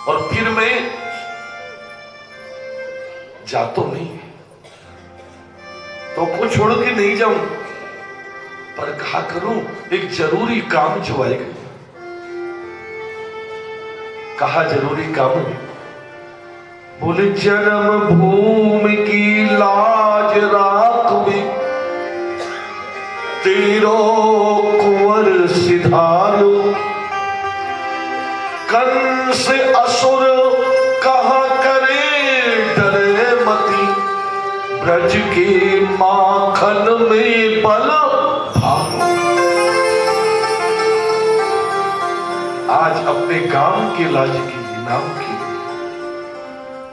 और फिर मैं जा तो नहीं, तो को छोड़ के नहीं जाऊं, पर कहा करूं एक जरूरी काम जो आएगा। कहा जरूरी काम है? बोले जन्म भूमि की लाज राखवी, तेरो कुंवर सिधारो, कंस असुर कहा करे डरे मती, ब्रज के माखन में बल भारो। आज अपने गांव के लाज के लिए, नाम के लिए,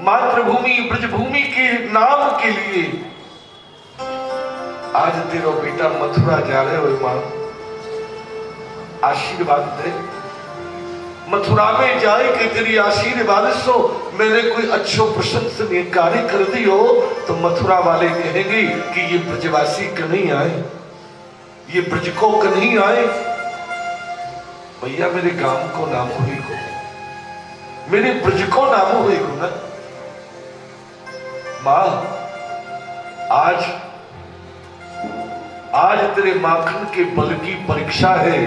मातृभूमि ब्रजभूमि के नाम के लिए आज तेरा बेटा मथुरा जा रहे हो। मां आशीर्वाद दे, मथुरा में जाए कि तेरी आशीर्वाद सो मैंने कोई अच्छो प्रशंसनीय कार्य कर दी हो, तो मथुरा वाले कहेंगे कि ये ब्रजवासी कन्हैया आए, ये ब्रज को कन्हैया आए। भैया मेरे गांव को नाम हुई को, मेरे ब्रज को नाम हुई को ना। मां आज तेरे माखन के बल की परीक्षा है।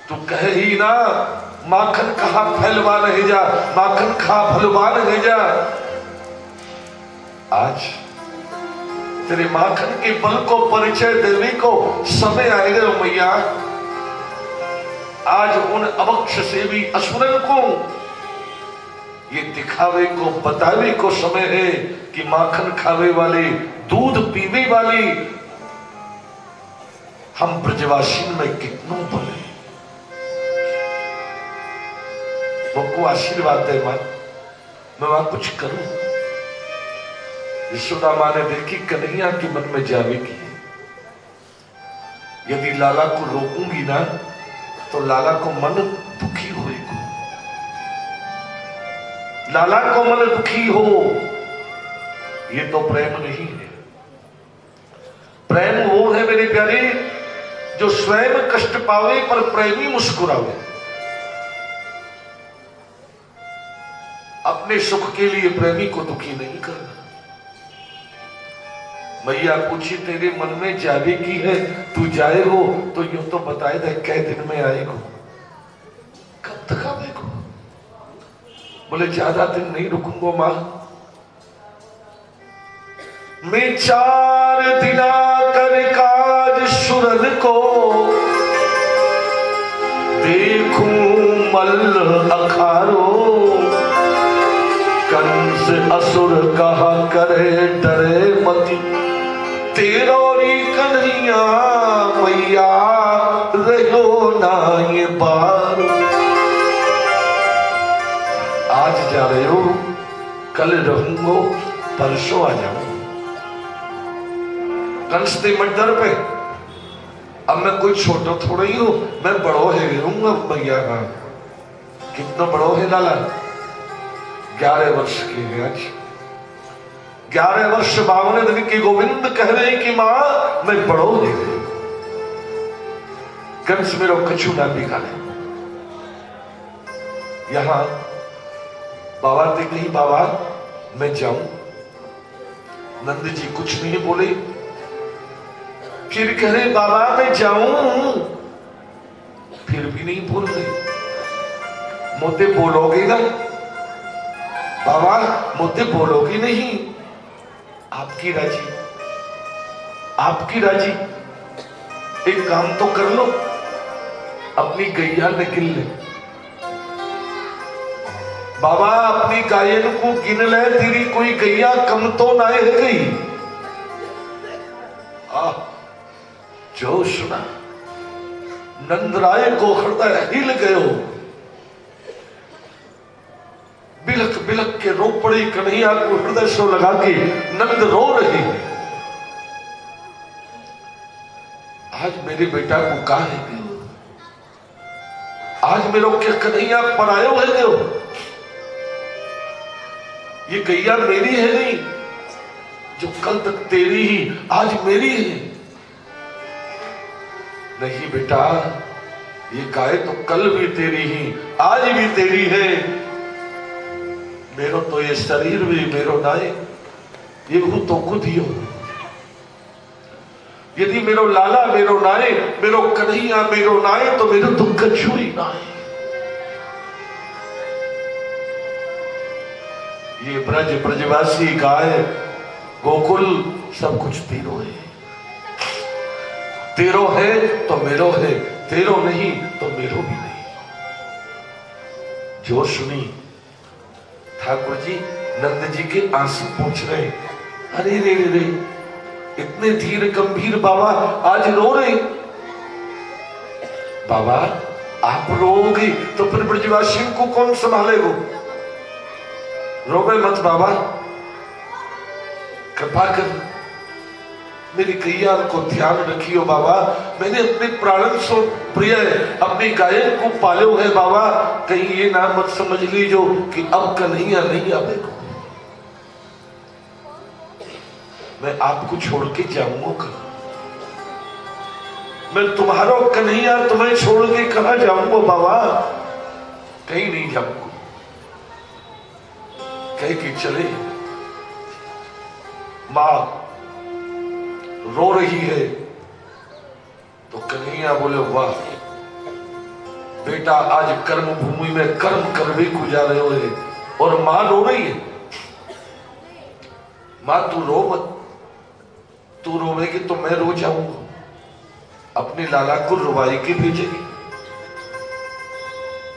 तू कहे ही ना माखन कहा फैलवा रहे जा, माखन कहा भलवा रहे जा। आज तेरे माखन के बल को परिचय देने को समय आएगा मैया। आज उन अवक्ष से भी असुरन को ये दिखावे को बतावे को समय है कि माखन खावे वाले, दूध पीवे वाले हम ब्रजवासी में कितनों बने। वो आशीर्वाद दे मां, मैं वहां कुछ करूं। यशोदा मां ने देखी कन्हैया के मन में जावेगी, यदि लाला को रोकूंगी ना तो लाला को मन दुखी होएगा, लाला को मन दुखी हो। ये तो प्रेम नहीं है। प्रेम वो है मेरे प्यारे जो स्वयं कष्ट पावे पर प्रेमी मुस्कुरावे। अपने सुख के लिए प्रेमी को दुखी नहीं करना। मैया पूछी तेरे मन में जावे की है, तू जाए हो तो यूं तो बताए दे कै दिन में आएगो, कब तक आवेगो? बोले ज्यादा दिन नहीं रुकूंगा मां, मैं 4 दिना कर काज सुरन को, देखूं मल्ल अखारो, कंस असुर कहा करे डरे मती, तेरो री कन्हैया मैया रहो ना ये बार। आज जा रहे हो, कल रहूंगो, परसों आ जाऊं। कंस ते मंडर पे अब मैं कोई छोटा थोड़ा ही हूं, मैं बड़ो है रहूंगा भैया। हाँ कितना बड़ो है लाला? 11 वर्ष के हैं आज। 11 वर्ष 52 दिन की गोविंद कह रहे हैं कि मां मैं बड़ो है। कंस मेरो कछु ना बिगाड़े। यहां बाबा ने कही बाबा मैं जाऊं। नंद जी कुछ नहीं बोले, फिर कह रहे बाबा मैं जाऊं, फिर भी नहीं बोल रहे। मुझे बोलोगे ना बाबा, मुझे बोलोगे नहीं? आपकी राजी, आपकी राजी। एक काम तो कर लो, अपनी गैया निकल ले। बाबा अपनी गायन को गिन ले, तेरी कोई गैया कम तो ना है गई। जो सुना नंदराय को हृदय हिल गयो, बिलक बिलक के रो पड़ी। कन्हैया को हृदय से लगा के नंद रो रही है। आज मेरे बेटा को कहा है, आज मेरे क्या कन्हैया परायो है क्यों? ये गैया मेरी है नहीं, जो कल तक तेरी ही आज मेरी है। नहीं बेटा, ये गाय तो कल भी तेरी ही आज भी तेरी है। मेरो तो ये शरीर भी मेरो नाए ये तो खुद ही हो। यदि मेरो लाला मेरो नाए मेरो कन्हैया मेरो नाए तो मेरो दुख छुई नाए। ये ब्रज ब्रजवासी गाय गोकुल सब कुछ तेरो है। तेरो है तो मेरो है, तेरो नहीं तो मेरो भी नहीं। जो सुनी ठाकुर जी नंद जी के आंसू पूछ रहे, अरे रे रे रे इतने धीर गंभीर बाबा आज रो रहे। बाबा आप रोओगे तो फिर ब्रजवासियों को कौन संभालेगा? रोवे मत बाबा, कृपा कर मेरी कैया को ध्यान रखियो बाबा। मैंने अपने प्राणन सो प्रिय अपनी गायन को पालो है बाबा। कहीं ये ना मत समझ लीजो कि अब कन्हैया नहीं आवेगा। मैं आपको छोड़ के जाऊंगा, मैं तुम्हारा कन्हैया तुम्हें छोड़ के कहां जाऊंगा बाबा? कहीं नहीं जाऊंगा। कह के चले, मां रो रही है तो कन्हैया बोले, वाह बेटा आज कर्म भूमि में कर्म करवे को जा रहे हो। और मां रो रही है। मां तू रो मत, तू रोवेगी तो मैं रो जाऊंगा। अपने लाला को रुवाई के भेजेगी।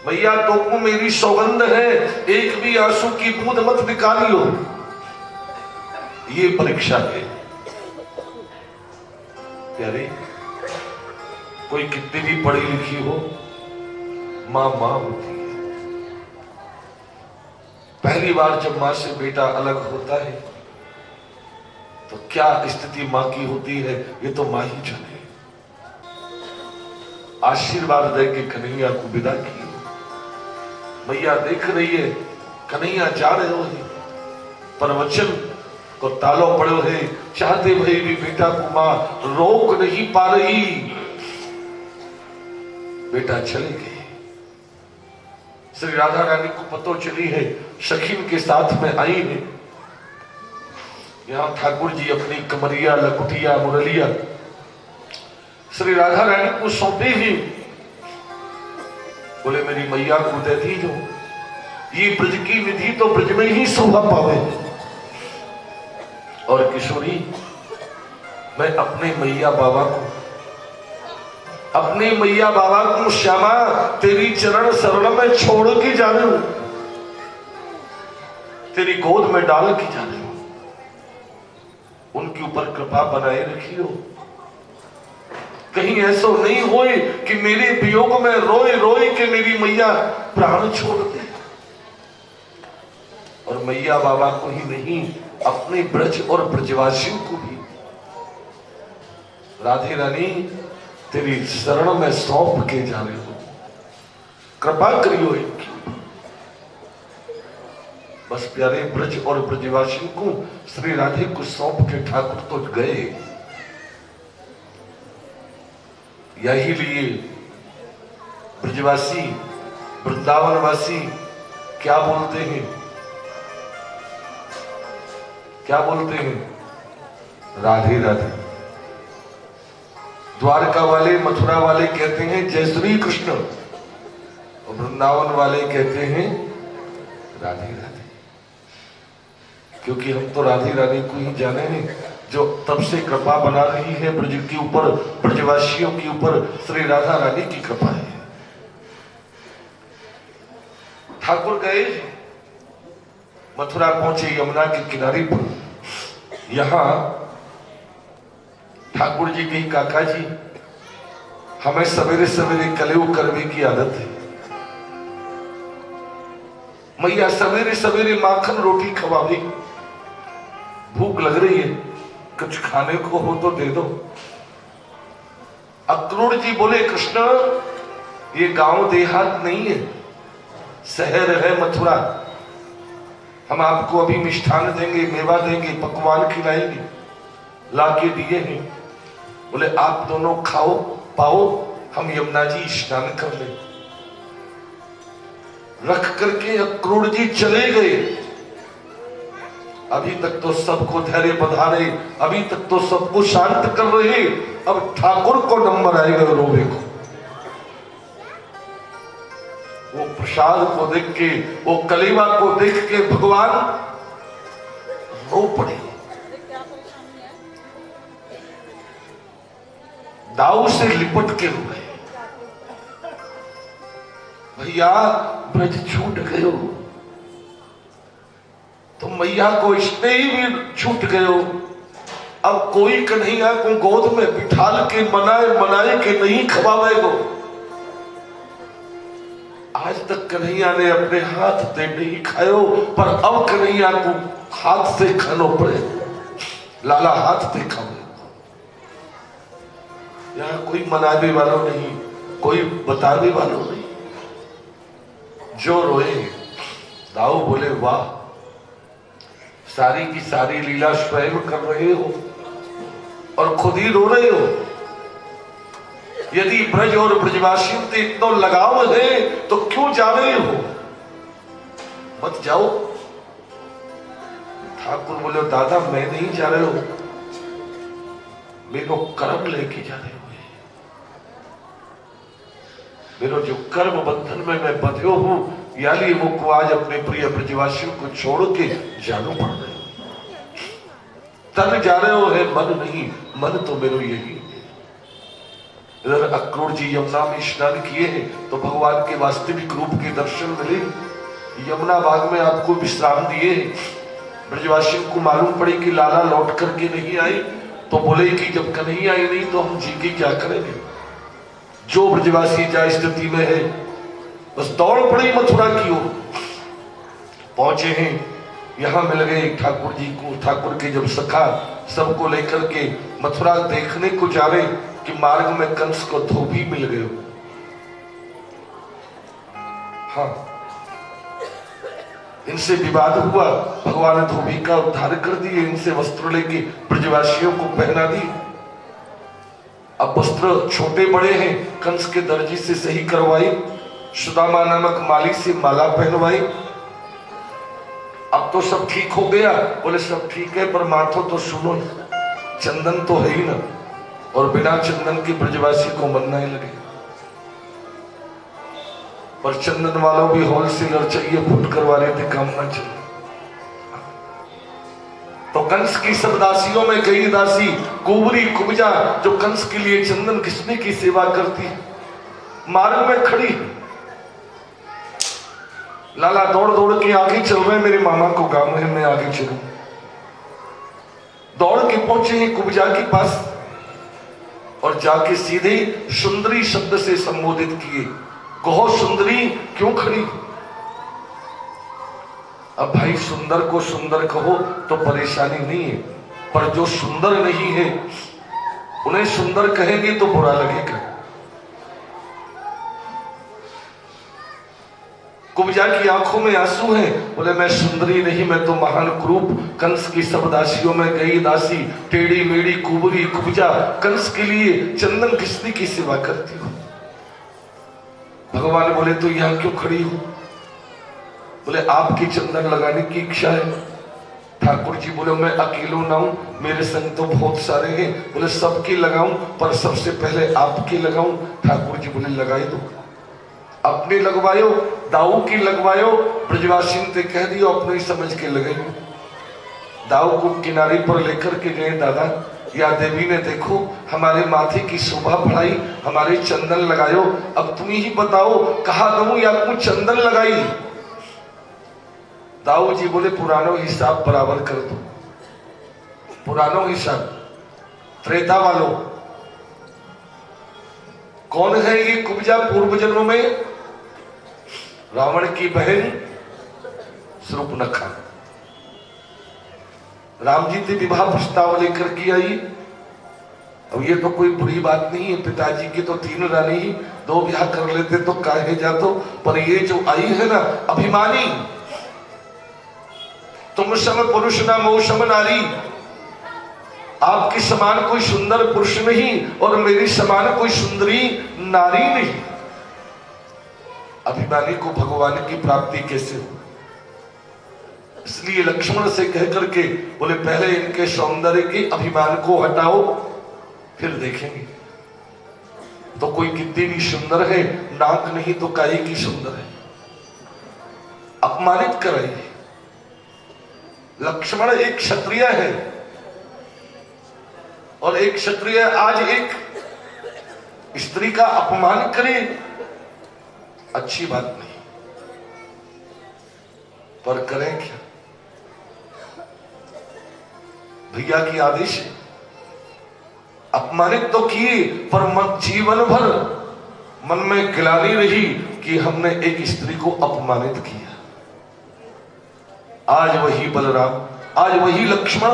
भैया तो मेरी सौगंध है, एक भी आंसू की बूंद मत निकालियो। ये परीक्षा है प्यारे। कोई कितनी भी पढ़ी लिखी हो, मां मां होती है। पहली बार जब मां से बेटा अलग होता है तो क्या स्थिति मां की होती है ये तो मां ही जाने। आशीर्वाद दे के कन्हैया को विदा की। मैया देख रही है कन्हैया जा रहे हो, पर वचन को तालो पड़ो है। चाहते भाई भी बेटा को मां रोक नहीं पा रही। बेटा चले गए। श्री राधा रानी को पतो चली है, सखीन के साथ में आई है। यहां ठाकुर जी अपनी कमरिया लकुटिया मुरलिया श्री राधा रानी को सौंपे ही। बोले मेरी मैया को दे दी, जो ये ब्रज की विधि तो ब्रज में ही शोभा पावे। और किशोरी मैं अपने मैया बाबा को श्यामा तेरी चरण शरण में छोड़ के जा रही हूं, तेरी गोद में डाल के जा रही हूं। उनके ऊपर कृपा बनाए रखियो। कहीं ऐसा नहीं होए कि मेरे वियोग में रोए रोए के मेरी मैया प्राण छोड़ दे। और मैया बाबा को ही नहीं, अपने ब्रज और ब्रजवासियों को भी राधे रानी तेरी शरण में सौंप के जा रहे हो। कृपा करियो इनकी। बस प्यारे ब्रज और ब्रजवासियों को श्री राधे को सौंप के ठाकुर तो गए। यही लिए ब्रजवासी वृंदावनवासी क्या बोलते हैं, क्या बोलते हैं? राधे राधे। द्वारका वाले मथुरा वाले कहते हैं जय श्री कृष्ण, और वृंदावन वाले कहते हैं राधे राधे। क्योंकि हम तो राधे रानी को ही जाने हैं, जो तब से कृपा बना रही है ब्रज के ऊपर, ब्रजवासियों के ऊपर श्री राधा रानी की कृपा है। ठाकुर गए, मथुरा पहुंचे यमुना के किनारे पर। यहां ठाकुर जी की काका जी, हमें सवेरे सवेरे कलेऊ करने की आदत है। मैया सवेरे सवेरे माखन रोटी खवावी, भूख लग रही है, कुछ खाने को हो तो दे दो। अक्रूर जी बोले कृष्ण ये गांव देहात नहीं है, शहर है मथुरा। हम आपको अभी मिष्ठान देंगे, मेवा देंगे, पकवान खिलाएंगे। लाके दिए हैं। बोले आप दोनों खाओ पाओ, हम यमुना जी स्नान कर ले। रख करके अक्रूर जी चले गए। अभी तक तो सबको धैर्य बधा रहे, अभी तक तो सबको शांत कर रहे। अब ठाकुर को नंबर आएगा रोवे को। वो प्रसाद को देख के, वो कलेवा को देख के भगवान रो पड़े। दाऊ से लिपट के रोए, भैया ब्रज छूट गयो, तो मैया को स्नेह भी छूट गयो। अब कोई कन्हैया को गोद में बिठाल के मनाए के नहीं खवावेगो। आज तक कन्हैया ने अपने हाथ से नहीं खायो, पर अब कन्हैया को हाथ से खानो पड़े। लाला हाथ से खाओ। यहाँ कोई मनाने वालों नहीं, कोई बताने वालों नहीं। जो रोए, दाऊ बोले वाह, सारी की सारी लीला स्वयं कर रहे हो और खुद ही रो रहे हो। यदि ब्रज और ब्रजवासियों से इतना लगाव है तो क्यों जा रहे हो? मत जाओ। ठाकुर बोले दादा मैं नहीं जा रहे हो, मेरे कर्म लेके जा रहे हो। मेरा जो कर्म बंधन में मैं बंधे हूं, यानी वो को आज अपने प्रिय ब्रजवासियों को छोड़ के जानो पड़ रहे हो। तन जा रहे हो है मन नहीं, मन तो मेरे यही। इधर अक्रूर जी यमुना में स्नान किए हैं तो भगवान के वास्तविक रूप के दर्शन मिले। यमुना बाग में आपको विश्राम दिए। ब्रजवासियों को मालूम पड़ी कि लाला लौट करके नहीं आए, तो बोले कि जब कन्हैया आई नहीं तो हम जी के क्या करेंगे। जो ब्रजवासी जा स्थिति में है बस दौड़ पड़ी मथुरा की ओर। पहुंचे हैं, यहां मिल गए ठाकुर जी को। ठाकुर के जब सखा सबको लेकर के मथुरा देखने को जा रहे कि मार्ग में कंस को धोबी मिल गए। हाँ, इनसे विवाद हुआ, भगवान ने धोबी का उद्धार कर दिए। इनसे वस्त्र लेके ब्रजवासियों को पहना दी। अब वस्त्र छोटे बड़े हैं, कंस के दर्जी से सही करवाई, सुदामा नामक माली से माला पहनवाई। अब तो सब ठीक हो गया। बोले सब ठीक है, पर माथो तो सुनो, चंदन तो है ही ना, और बिना चंदन के ब्रजवासी को मनने लगे। पर चंदन वालों भी होलसेलर चाहिए, फुट करवा रहे थे, काम ना चले। तो कंस की सब दासियों में गई दासी कुंवरी कुब्जा, जो कंस के लिए चंदन घिसने की सेवा करती, मार्ग में खड़ी। लाला दौड़ दौड़ के आगे चल रहे, मेरे मामा को काम है, मैं आगे चलूं। दौड़ के पहुंचे हैं कुब्जा के पास और जाके सीधे सुंदरी शब्द से संबोधित किए। कहो सुंदरी क्यों खड़ी? अब भाई सुंदर को सुंदर कहो तो परेशानी नहीं है, पर जो सुंदर नहीं है उन्हें सुंदर कहेंगे तो बुरा लगेगा। कुब्जा की आंखों में आंसू हैं। बोले मैं सुंदरी नहीं, मैं तो महान क्रूप कंस की सब दासियों में गई दासी, टेढ़ी मेढ़ी कुंवरी कुब्जा, कंस के लिए चंदन घिसने की सेवा करती हूँ। भगवान बोले तो यहां क्यों खड़ी हो? बोले आपकी चंदन लगाने की इच्छा है। ठाकुर जी बोले मैं अकेलो ना हूं, मेरे संग तो बहुत सारे हैं। बोले सबकी लगाऊं, पर सबसे पहले आपकी लगाऊं। ठाकुर जी बोले लगाई दो। अपने लगवायो, दाऊ की लगवायो, ब्रजवासी ने कह दियो अपने समझ के लगे। दाऊ को किनारे पर लेकर के गए। दादा या देवी ने देखो हमारे माथे की शोभा बढ़ाई, हमारे चंदन लगायो, अब तुम ही बताओ कहा दूं या कुछ चंदन लगाई? दाऊ जी बोले पुरानो हिसाब बराबर कर दो। पुरानो हिसाब त्रेता वालों। कौन है ये कुब्जा? पूर्व जन्म में रावण की बहन शूर्पणखा। राम जी से विवाह प्रस्ताव लेकर के आई। अब ये तो कोई बुरी बात नहीं है, पिताजी की तो 3 रानी, 2 ब्याह कर लेते तो काहे जातो। पर ये जो आई है ना अभिमानी, तुम सम पुरुष ना मोह सम नारी, आपके समान कोई सुंदर पुरुष नहीं और मेरी समान कोई सुंदरी नारी नहीं। अभिमानी को भगवान की प्राप्ति कैसे हो? इसलिए लक्ष्मण से कह करके बोले पहले इनके सौंदर्य के अभिमान को हटाओ, फिर देखेंगे। तो कोई कितनी भी सुंदर है, नाक नहीं तो काहे की सुंदर है, अपमानित कराइए। लक्ष्मण एक क्षत्रिय है और एक क्षत्रिय आज एक स्त्री का अपमान करे, अच्छी बात नहीं, पर करें क्या? भैया की आदेश है, अपमानित तो किए पर जीवन भर मन में गिलानी रही कि हमने एक स्त्री को अपमानित किया। आज वही बलराम, आज वही लक्ष्मण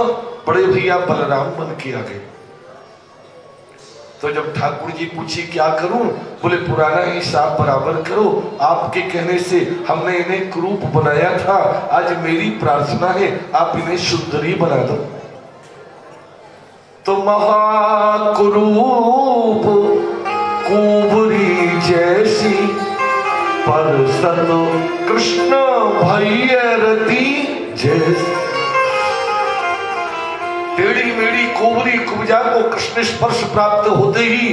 बड़े भैया बलराम बन के आ गए। तो जब ठाकुर जी पूछी क्या करूं, बोले पुराना हिसाब बराबर करो। आपके कहने से हमने इन्हें कुरूप बनाया था, आज मेरी प्रार्थना है आप इन्हें सुंदरी बना दो। तो महाकुरूप कुबरी जैसी पर सत कृष्ण भैरती जैसी। टेढ़ी मेढ़ी कुबरी कुब्जा को कृष्ण स्पर्श प्राप्त होते ही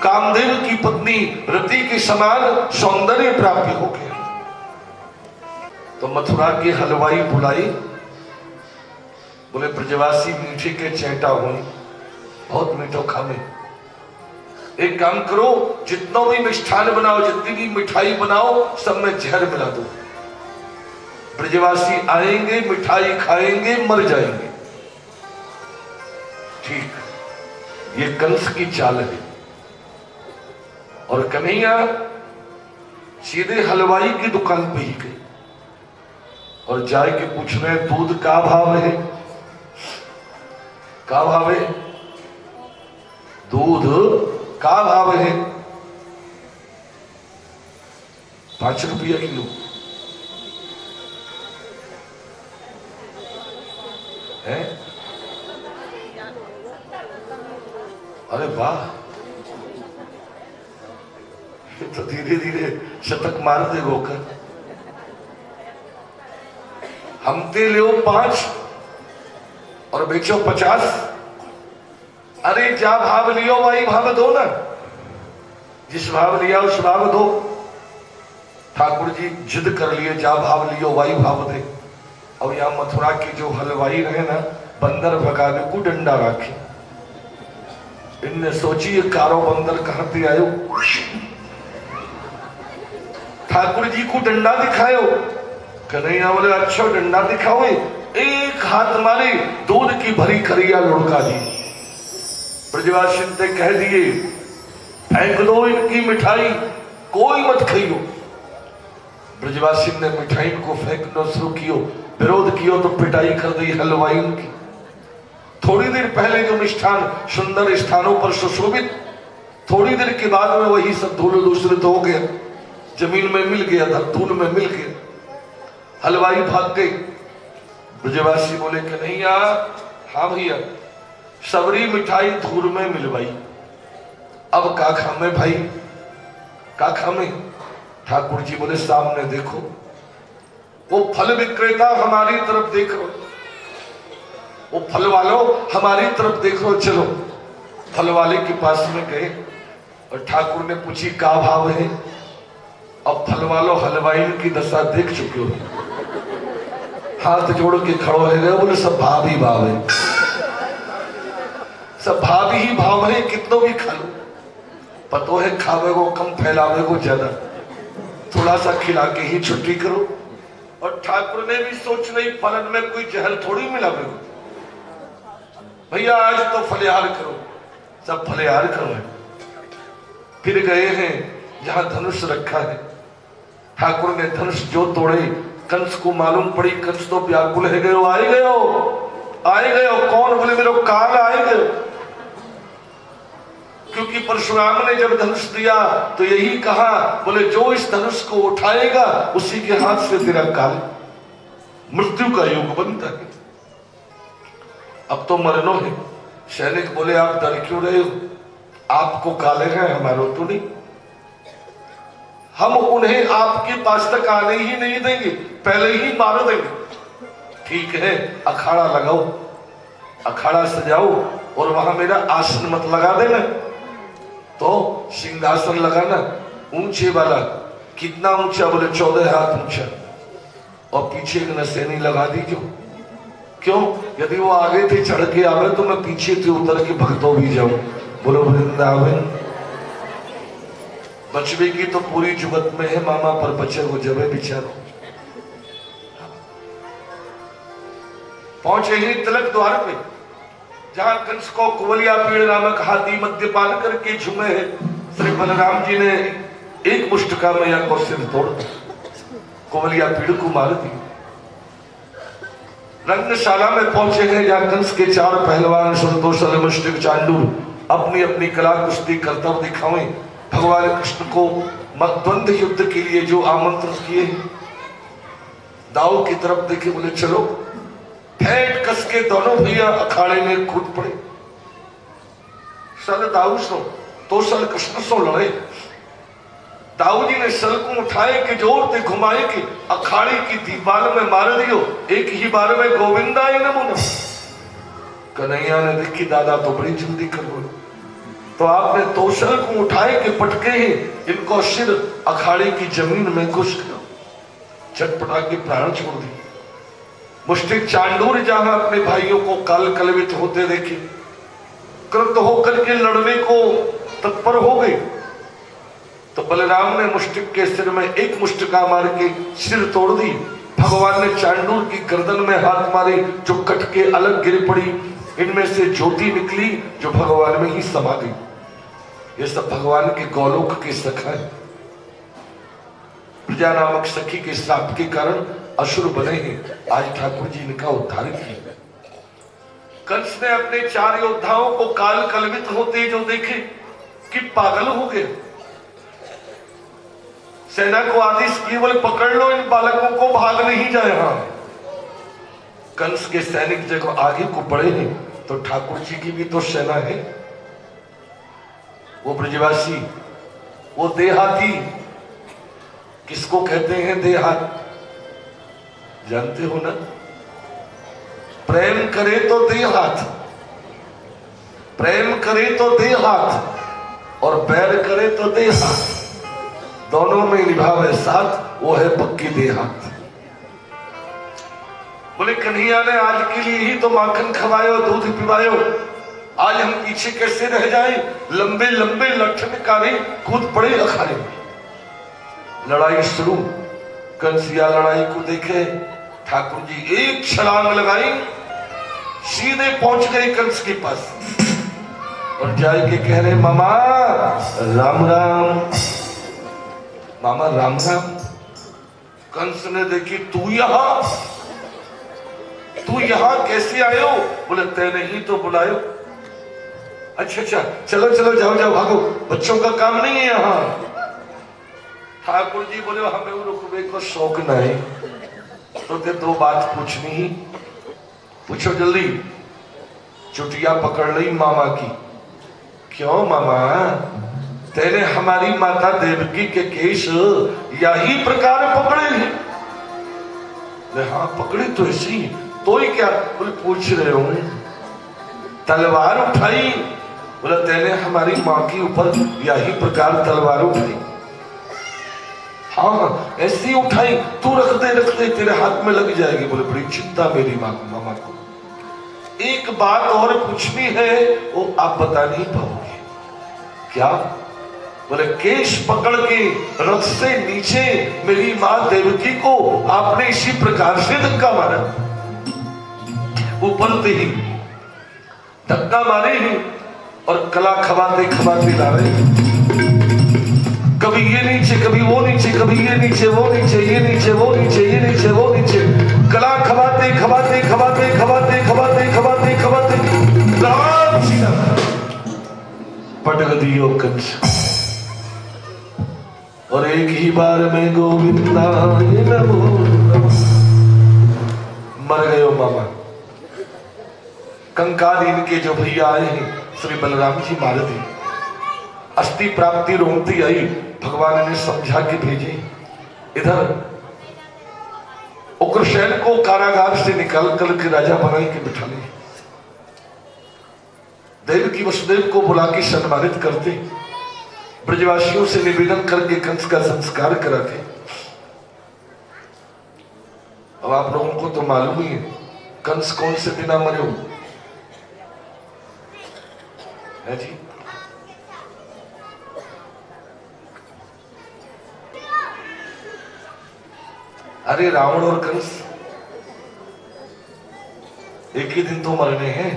कामदेव की पत्नी रति के समान सौंदर्य प्राप्त हो गया। तो मथुरा के हलवाई बुलाई, बोले ब्रजवासी मीठे के चैटा हुई, बहुत मीठो खावे। एक काम करो, जितना भी मिष्ठान बनाओ, जितनी भी मिठाई बनाओ, सब में जहर मिला दो। ब्रजवासी आएंगे, मिठाई खाएंगे, मर जाएंगे। ठीक, ये कंस की चाल है। और कन्हैया सीधे हलवाई की दुकान पे ही गए और जाए के पूछ रहे दूध का भाव है, का भाव है, दूध का भाव है? 5 रुपया किलो है। अरे वाह, तो धीरे धीरे शतक मार दे गोकर। हम ते ले 5 और बेचो 50। अरे जा भाव लियो वही भाव दो ना, जिस भाव लिया उस भाव दो। ठाकुर जी जिद कर लिए, जा भाव लियो वही भाव दे। अब यहां मथुरा के जो हलवाई रहे ना, बंदर भगाने को डंडा राखे। इनने सोची ये कारो बंदर कहां पे आयो, ठाकुर जी को डंडा दिखायो। कन्हैया बोले अच्छा डंडा दिखाओ। एक हाथ मारे, दूध की भरी करिया लुढ़का दी। ब्रजवासी ने कह दिए फेंक दो इनकी मिठाई, कोई मत खाइयो। ब्रजवासी ने मिठाई को फेंकना शुरू कियो, विरोध कियो तो पिटाई कर दी हलवाई की। थोड़ी देर पहले जो मिष्ठान सुंदर स्थानों पर सुशोभित, थोड़ी देर के बाद में वही सब धूल दूषित हो गया, जमीन में मिल गया, धूल में मिल गया। हलवाई भाग गई। ब्रजवासी बोले कन्हैया, हाँ भैया, सबरी मिठाई धूल में मिलवाई, अब का खामे भाई, का खामे? ठाकुर जी बोले सामने देखो, वो फल विक्रेता हमारी तरफ देख रहे, वो फल वालों हमारी तरफ देख रहे, चलो। फल वाले के पास में गए और ठाकुर ने पूछी का भाव है। अब फल वालों हलवाई की दशा देख चुके हो, हाथ जोड़ के खड़ो हो गए, बोले सब भाव ही भाव है, सब भाव ही भाव है, कितनों भी खा लो। पतो है खावे को कम, फैलावे को ज्यादा, थोड़ा सा खिला के ही छुट्टी करो। और ठाकुर ने भी सोच नहीं, फलन में कोई जहर थोड़ी मिलावे को। भैया आज तो फलिहार करो, सब फलिहार करो। फिर गए हैं जहां धनुष रखा है। ठाकुर ने धनुष जो तोड़े, कंस को मालूम पड़ी, कंस तो व्याकुल है गयो, आए गयो, आए गयो। कौन? बोले मेरे काल आए गयो। क्योंकि परशुराम ने जब धनुष दिया तो यही कहा, बोले जो इस धनुष को उठाएगा उसी के हाथ से तेरा काल मृत्यु का योग बनता है। अब तो मरनो है। सैनिक बोले आप डर क्यों रहे हो, आपको काले हैं, हमारो तो नहीं। हम उन्हें आपके पास तक आने ही नहीं देंगे, पहले ही मार देंगे। ठीक है, अखाड़ा लगाओ, अखाड़ा सजाओ और वहां मेरा आसन मत लगा देना। तो सिंहासन लगाना ऊंचे वाला। कितना ऊंचा? बोले 14 हाथ ऊंचा। और पीछे एक नसेनी लगा दी। क्यों? यदि वो आगे थे चढ़ के आवे तो मैं पीछे से उतर के भगतो भी जाऊं। बोलो वृंदावन। बचवे की तो पूरी जुगत में है मामा, पर बचे वो जबे बिचारो। पहुंचे ही तिलक द्वार पे, जहां कंस को कुवलिया पीड़ नामक हाथी मद्यपान करके झूमे है। श्री बलराम जी ने एक मुष्टिका मैया को सिर तोड़ कुवलिया पीड़ को मार दी। रंगशाला में पहुंचे हैं, जहां कंस के 4 पहलवान संतोषल मुष्टिक चांडूर अपनी अपनी कला कुश्ती करता हुआ दिखावे। भगवान कृष्ण को द्वंद्व युद्ध के लिए जो आमंत्रित किए, दाऊ की तरफ देखे, बोले चलो। फेंट कस के दोनों भैया अखाड़े में कूद पड़े। सल दाऊ सो तो सल कृष्ण सो लड़े। दाऊ जी ने सल को उठाए के जोर से घुमाए के अखाड़े की दीवार में मार दियो। एक ही बार में गोविंदा ही नमूना। कन्हैया ने देखी दादा तो बड़ी जल्दी कर बोले, तो आपने तोशल को उठाए के पटके ही इनको सिर अखाड़े की जमीन में घुस गया, चटपटा के प्राण छोड़ दिए। मुष्टिक चांडूर जहां अपने भाइयों को काल कलवित होते देखे, कृत होकर के लड़ने को तत्पर हो गए, तो बलराम ने मुष्टिक के सिर में एक मुष्टिका मार के सिर तोड़ दी। भगवान ने चांडूर की गर्दन में हाथ मारे, जो कट के अलग गिर पड़ी। इनमें से ज्योति निकली जो भगवान में ही समा गई। ये सब भगवान के गौलोक के सखा है। प्रजा नामक सखी के श्राप के कारण असुर बने हैं। आज ठाकुर जी इनका उद्धार किया। कंस ने अपने 4 योद्धाओं को काल कलवित होते जो देखे कि पागल हो गए। सेना को आदेश केवल पकड़ लो, इन बालकों को भाग नहीं जाए। हाँ, कंस के सैनिक जब आगे को बढ़े हैं तो ठाकुर जी की भी तो सेना है। वो ब्रजवासी, वो देहाती, किसको कहते हैं देहात? जानते हो ना? प्रेम करे तो देहात, प्रेम करे तो देहात, और बैर करे तो देहात। दोनों में निभावे साथ, वो है पक्की देहात। बोले कन्हैया ने आज के लिए ही तो माखन खवायो, दूध पिवायो, आज हम पीछे कैसे रह जाएं? लंबे लंबे लठनकारी कूद पड़े अखाड़े में। लड़ाई शुरू। कंसिया लड़ाई को देखे, ठाकुर जी एक छलांग लगाई, सीधे पहुंच गए कंस के पास और जाए के कह रहे, मामा राम राम, मामा राम राम। कंस ने देखी, तू यहां कैसे आयो? बोले तैने ही तो बुलायो। अच्छा अच्छा, चलो चलो, जाओ जाओ, भागो, बच्चों का काम नहीं है यहाँ। ठाकुर जी बोले, हमें रुकवे को शौक नहीं, तो ते 2 बात पूछनी ही। पूछो जल्दी। चुटिया पकड़ ली मामा की। क्यों मामा? तेने हमारी माता देवकी के केश यही प्रकार पकड़े हैं? हाँ पकड़े तो ऐसी, तो ही क्या? बोले पूछ रहे हो। तलवार उठाई? बोला तेने हमारी माँ के ऊपर यही प्रकार तलवार उठाई? हाँ ऐसी उठाई, तू रखते तेरे हाथ में लग जाएगी। बोले बड़ी चिंता मेरी मामा को। एक बात और पूछनी है, वो आप बता नहीं पाओगे। क्या? बोले केश पकड़ के रथ से नीचे मेरी माँ देवकी को आपने इसी प्रकार से धक्का मारा। ऊपर ही धक्का मारे ही और कला खवाते खवाते ला रहे, कभी ये नीचे कभी वो नीचे, कभी ये नीचे वो नीचे, ये नीचे वो नीचे, ये नीचे वो नीचे, कला खवाते खवाते खवाते खवाते खवाते खवाते खवाते पटक दियो कंस। और एक ही बार में गोविंदा मर गए हो मामा। कंकाल इनके जो भैया आए हैं श्री बलराम जी मार दी। अस्थि प्राप्ति रोमती आई, भगवान ने समझा के भेजे। इधर उग्रसेन को कारागार से निकाल कर के राजा बनाई के बिठा ले, देवकी वसुदेव को बुला के सम्मानित करते, ब्रजवासियों से निवेदन करके कंस का संस्कार कराते। अब आप लोगों को तो मालूम ही है कंस कौन से बिना मरे है जी। अरे रावण और कंस एक ही दिन तो मरने हैं,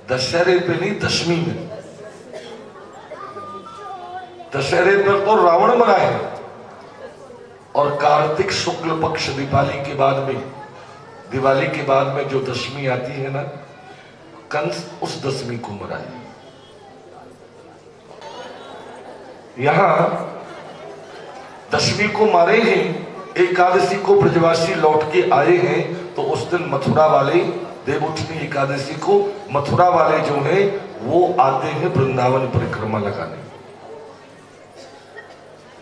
दशहरे पे नहीं, दशमी में। दशहरे पर तो रावण मरा है और कार्तिक शुक्ल पक्ष दिवाली के बाद में जो दशमी आती है ना, कंस उस दशमी को मरा है। यहां दशमी को मारे हैं, एकादशी को ब्रजवासी लौट के आए हैं, तो उस दिन मथुरा वाले देवउठनी एकादशी को मथुरा वाले जो हैं वो आते हैं वृंदावन परिक्रमा लगाने।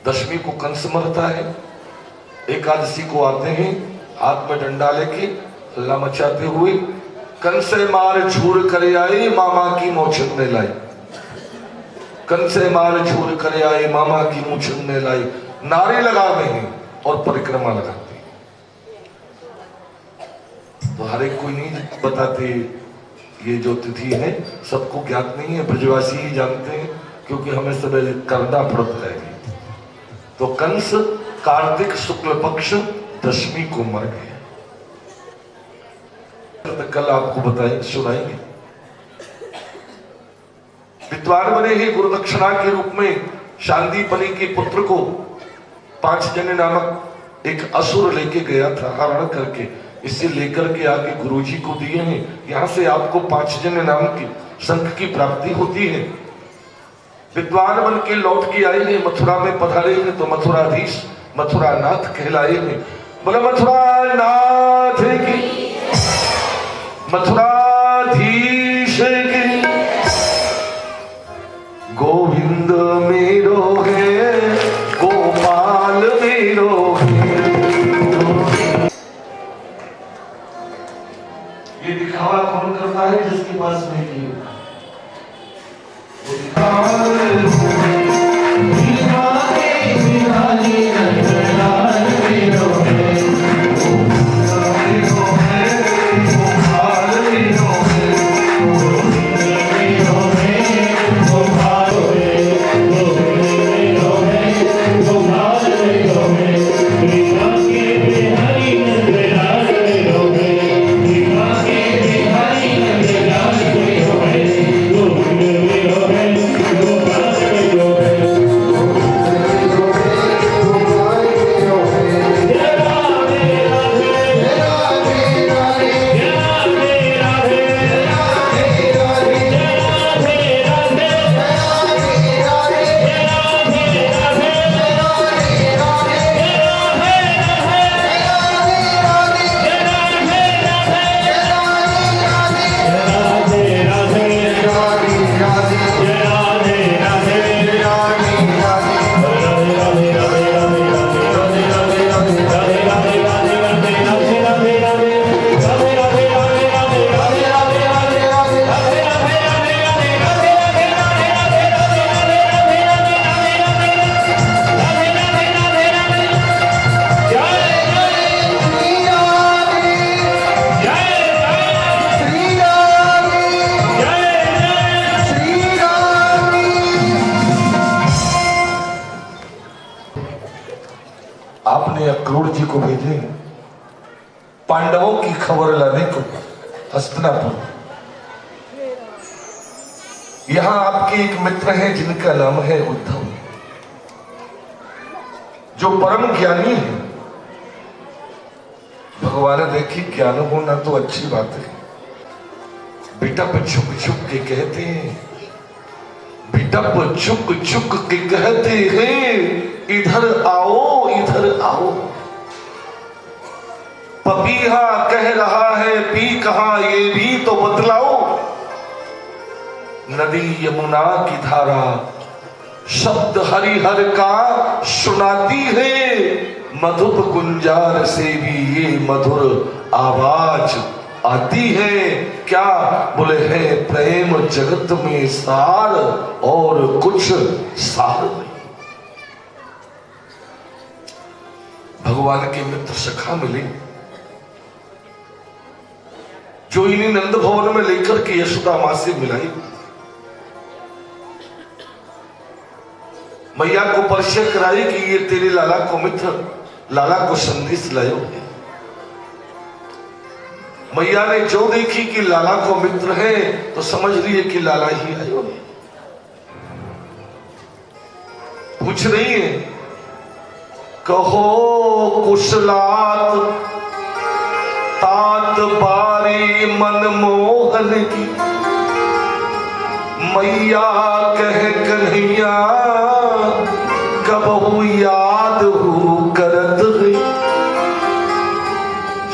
दशमी को कंस मरता है, एकादशी को आते हैं हाथ में डंडा लेके हल्ला मचाते हुए, कंस मार झूर कर आए मामा की मोचन में लाई, कंस मार झूर कर आए मामा की मोचन में लाई, नारे लगाते हैं और परिक्रमा लगाते हैं। तो हर एक कोई नहीं बताते, ये जो तिथि है सबको ज्ञात नहीं है, ब्रजवासी ही जानते हैं क्योंकि हमें सब करना पड़ता है। तो कंस कार्तिक शुक्ल पक्ष दशमी को मर गए। कल आपको बताएंगे, सुनाएंगे। विद्वान बने ही गुरुदक्षिणा के रूप में शांतिपनी के पुत्र को पांचजन्य नामक एक असुर लेके गया था, हरण करके इसे लेकर के आके गुरुजी को दिए हैं। यहां से आपको पांचजन्य नाम की शंख की प्राप्ति होती है। विद्वान बन के लौट के आए हैं, मथुरा में पधारे हैं, तो मथुराधीश मथुरानाथ कहलाए हैं। बोले मथुरानाथ की, मथुराधीश की, गोविंद मेरो है, गोपाल मेरो है। ये दिखावा कौन करता है? जिसके पास नहीं है वो आपने अक्रूर जी को भेजे पांडवों की खबर लाने को हस्तिनापुर। यहां आपके एक मित्र हैं जिनका नाम है उद्धव, जो परम ज्ञानी है। भगवान देखी ज्ञान होना तो अच्छी बात है, बेटा पर छुप छुप के कहते हैं, बेटा पर छुप छुप के कहते हैं, इधर आओ इधर आओ। पपीहा कह रहा है पी कहां ये भी तो बतलाओ। नदी यमुना की धारा शब्द हरिहर का सुनाती है, मधुप गुंजार से भी ये मधुर आवाज आती है। क्या बोले है, प्रेम जगत में सार और कुछ सार नहीं। भगवान के मित्र सखा मिले जो इन्हीं नंद भवन में लेकर के यशोदा मां से मिलाई। मैया को परिचय कराई कि ये तेरे लाला को मित्र, लाला को संदेश लायो है। मैया ने जो देखी कि लाला को मित्र है तो समझ रही है कि लाला ही आयो है। पूछ रही है, कहो कुशलात तात बारी मनमोहन की, मैया कह कन्हैया कबहू याद हो करत गई।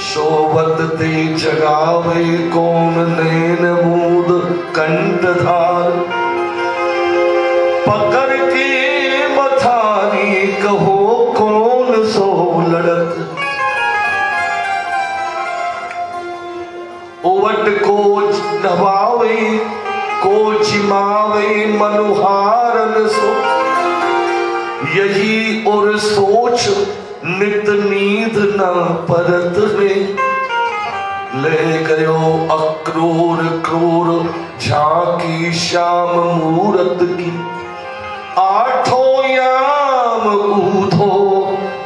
शोभत ते जगावे कौन नैन मूद कंठधार, पकड़ के बथानी कहो कौन सो लड़त। ओवट को नवावे को जिमावे मनुहारन सो, यही और सोच नित नींद न परत में। ले गयो अक्रूर क्रूर झांकी श्याम मूरत की, आठों याम ऊधो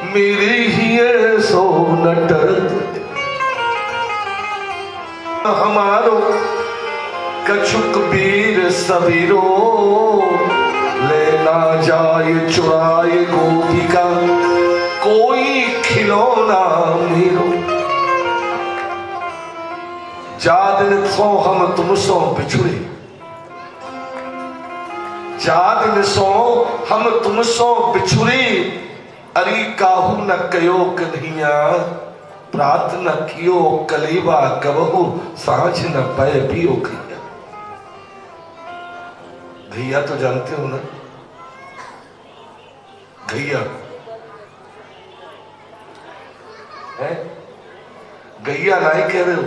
मेरे ही सो नटरत। हमारो कछुक वीर सबीरो, लेना जाए चुराए गोपिका, कोई खिलौना मेरो। जा दिन सो हम तुम सो बिछुड़े, जा दिन सो हम तुम सो बिछुड़े। अरे काहू न कयो कन्हैया, प्रार्थना कियो कलेवा कबहू, सांझ न पय पियो खैया। घैया तो जानते हो ना, घैया है, गैया नहीं कह रहे हो,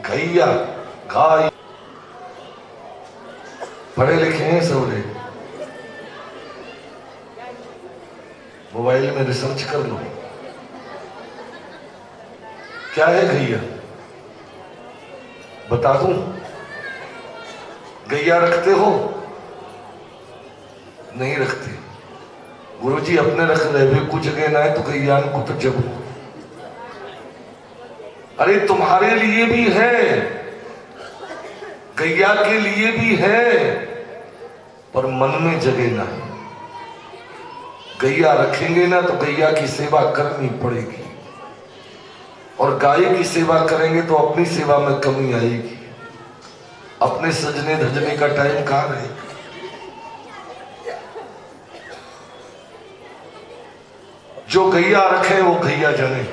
घैया गाय। पढ़े लिखे हैं सब रे, मोबाइल में रिसर्च कर लो क्या है घैया, बता दूं। गैया रखते हो? नहीं रखते। गुरुजी अपने रख रहे वे कुछ जगह ना है तो गैया को तो जब। अरे तुम्हारे लिए भी है, गैया के लिए भी है, पर मन में जगह ना है। गैया रखेंगे ना तो गैया की सेवा करनी पड़ेगी, और गाय की सेवा करेंगे तो अपनी सेवा में कमी आएगी। अपने सजने धजने का टाइम कहां रहेगा। जो गैया रखे वो गैया जाने।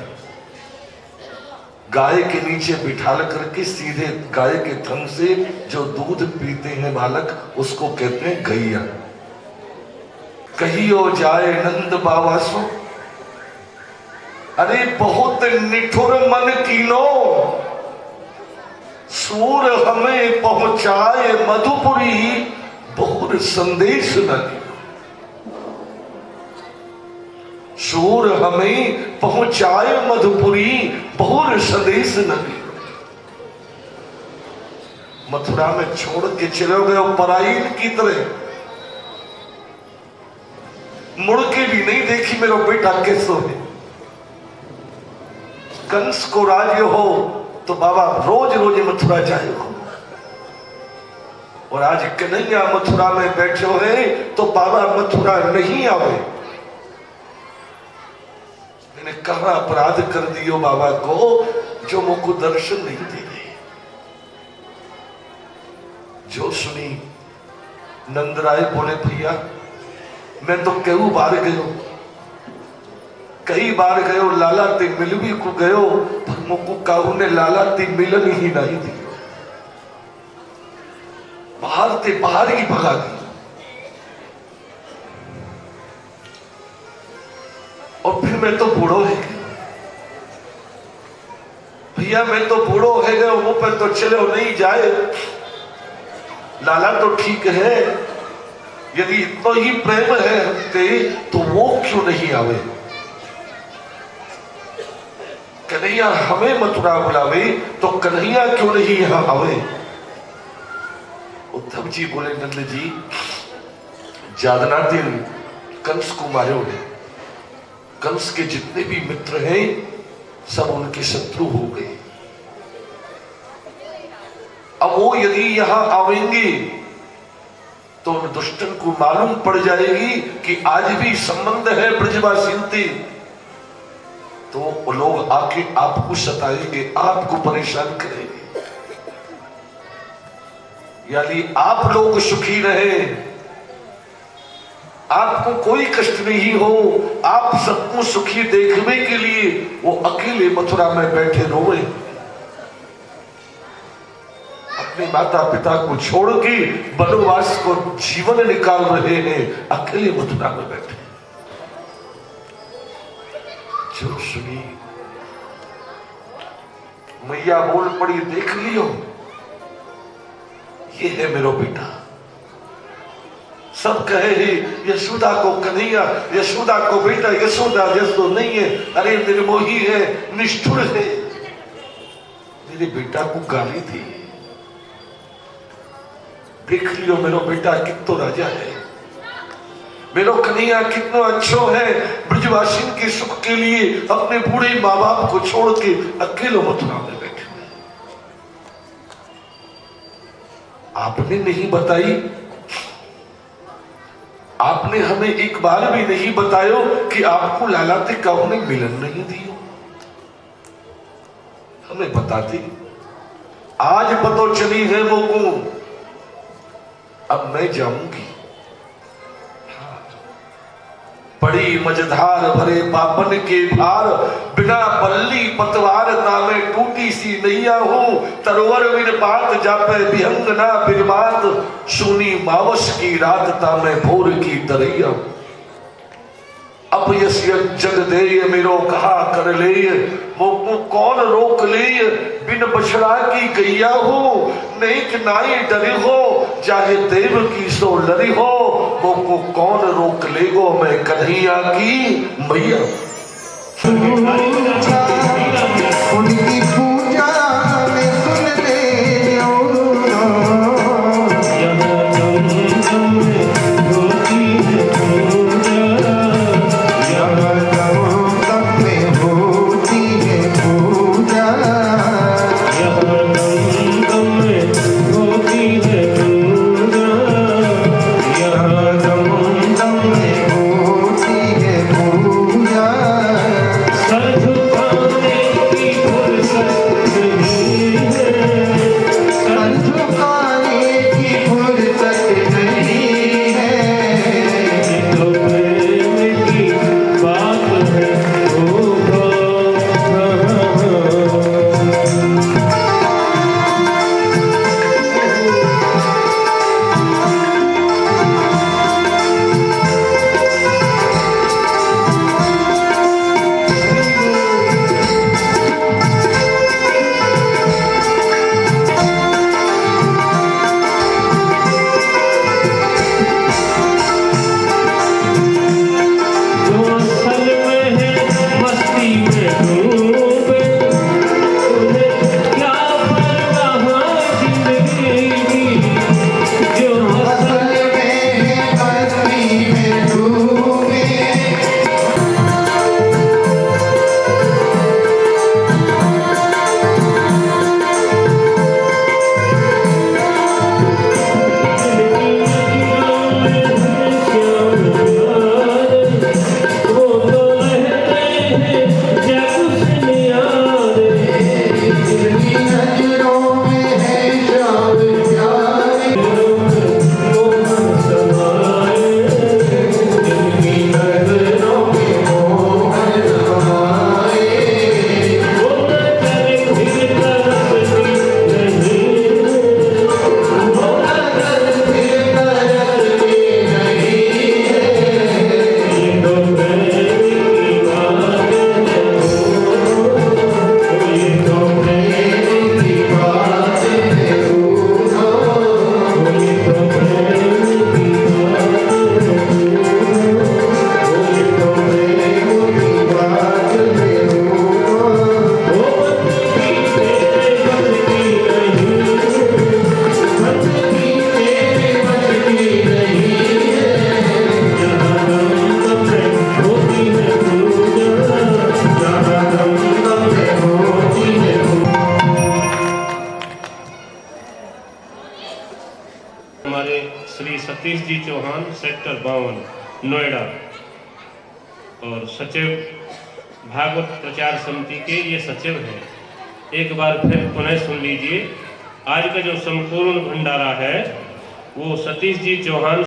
गाय के नीचे बिठाल करके सीधे गाय के थन से जो दूध पीते हैं बालक, उसको कहते हैं गैया। कहियो जाए नंद बाबा सो, अरे बहुत निठुर मन कीनो, सूर हमें पहुंचाए मधुपुरी, बहुर संदेश न दियो। सूर हमें पहुंचाए मधुपुरी, बहुर संदेश न दियो। मथुरा में छोड़ के चले गए पराइन की तरह, मुड़ के भी नहीं देखी मेरा बेटा कैसे है। कंस को राज्य हो तो बाबा रोज रोज मथुरा जाए हो, और आज कन्हैया मथुरा में बैठे हैं तो बाबा मथुरा नहीं आवे। मैंने कहा अपराध कर दियो बाबा को जो मुझको दर्शन नहीं दे रहे। जो सुनी नंदराय बोले भैया मैं तो कई बार गयो लाला ते मिल भी को गयो, पर मुझको काहू ने लाला ते मिलन ही नहीं दी। बाहर ते बाहर ही भगा दी। और फिर मैं तो बूढ़ो है भैया, मैं तो बूढ़ो है गए, मुंह पर तो चले नहीं जाए। लाला तो ठीक है, यदि इतना ही प्रेम है हमसे तो वो क्यों नहीं आवे? कन्हैया हमें मथुरा बुलावे तो कन्हैया क्यों नहीं यहां आवे? उद्धव जी बोले, नंद जी ज्यादा दिन कंस को मारे उन्हें, कंस के जितने भी मित्र हैं सब उनके शत्रु हो गए। अब वो यदि यहां आवेंगे तो उन दुष्टन को मालूम पड़ जाएगी कि आज भी संबंध है ब्रजवासी से, तो वो लोग आके आपको सताएंगे, आपको परेशान करेंगे। यानी आप लोग सुखी रहे, आपको कोई कष्ट नहीं हो, आप सबको सुखी देखने के लिए वो अकेले मथुरा में बैठे रोए, अपने माता पिता को छोड़ के वनवास को जीवन निकाल रहे हैं, अकेले मथुरा में बैठे। जो सुनी मैया बोल पड़ी, देख लियो ये है मेरो बेटा। सब कहे ही यशोदा को कन्हैया, यशोदा को बेटा, यशोदा यशो नहीं है, अरे निर्मोही है, निष्ठुर है। मेरे बेटा को गाली थी, देख लियो मेरो बेटा कितना राजा है, मेरो कन्हैया कितना अच्छो है, ब्रजवासी के सुख के लिए अपने बूढ़े माँ बाप को छोड़ के अकेले मथुरा में बैठे। आपने नहीं बताई, आपने हमें एक बार भी नहीं बतायो कि आपको लाला ते कब ने मिलन नहीं दियो, हमें बताती। आज पता चली है वो को, अब मैं जाऊंगी। बड़ी मझधार भरे पापन के भार, बिना बल्ली पतवार नामे टूटी सी नैया हूं, तरोवर बिन बात जापे विहंग ना बिरबात, सुनी मावस की रात तामे भोर की तरैया। अब यस जग दे मेरो कहा कर ले, मोको कौन रोक ले, बिन बछड़ा की गैया हो, नहीं कि नाई डरी हो, चाहे देव की सो लरी हो, मोको कौन रोक लेगो, मैं कन्हैया की मैया। उनकी पूजा में सुन ले Sadhu सेक्टर 52 नोएडा और सचिव भागवत प्रचार समिति के ये सचिव हैं। एक बार फिर पुनः सुन लीजिए। आज का जो संपूर्ण भंडारा है वो सतीश जी चौहान